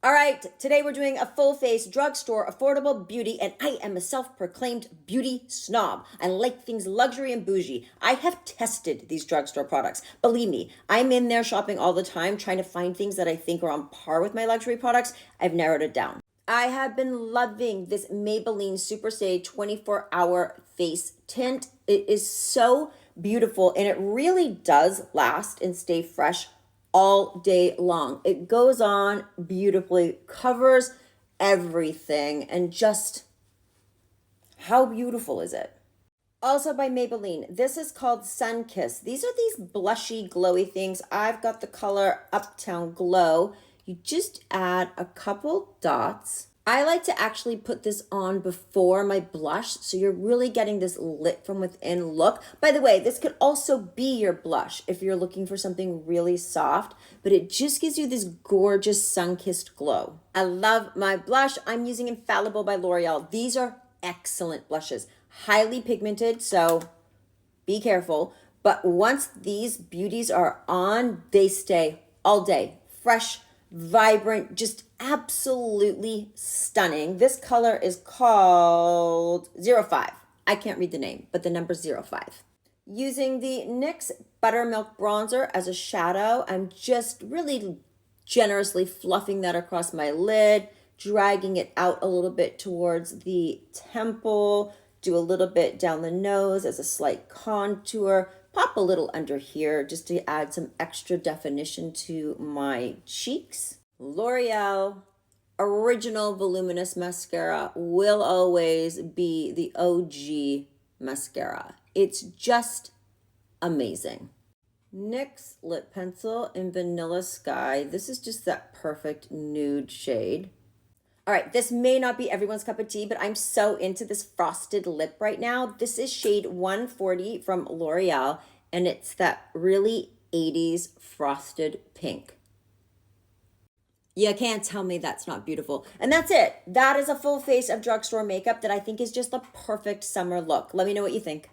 All right, today we're doing a full face drugstore affordable beauty, and I am a self-proclaimed beauty snob. I like things luxury and bougie. I have tested these drugstore products. Believe me, I'm in there shopping all the time, trying to find things that I think are on par with my luxury products. I've narrowed it down. I have been loving this Maybelline Super Stay 24-hour face tint. It is so beautiful, and it really does last and stay fresh all day long. It goes on beautifully, covers everything, and just how beautiful is it? Also by Maybelline, this is called Sun Kiss. These are these blushy, glowy things. I've got the color Uptown Glow. You just add a couple dots. I like to actually put this on before my blush, so you're really getting this lit from within look. By the way, this could also be your blush if you're looking for something really soft, but it just gives you this gorgeous sun-kissed glow. I love my blush. I'm using Infallible by L'Oreal. These are excellent blushes, highly pigmented, so be careful. But once these beauties are on, they stay all day, fresh, vibrant, just absolutely stunning. This color is called 05. I can't read the name, but the number 05. Using the NYX Buttermilk Bronzer as a shadow, I'm just really generously fluffing that across my lid, dragging it out a little bit towards the temple, do a little bit down the nose as a slight contour, pop a little under here just to add some extra definition to my cheeks. L'Oreal Original Voluminous Mascara will always be the OG mascara. It's just amazing. NYX Lip Pencil in Vanilla Sky. This is just that perfect nude shade. All right, this may not be everyone's cup of tea, but I'm so into this frosted lip right now. This is shade 140 from L'Oreal, and it's that really 80s frosted pink. You can't tell me that's not beautiful. And that's it. That is a full face of drugstore makeup that I think is just the perfect summer look. Let me know what you think.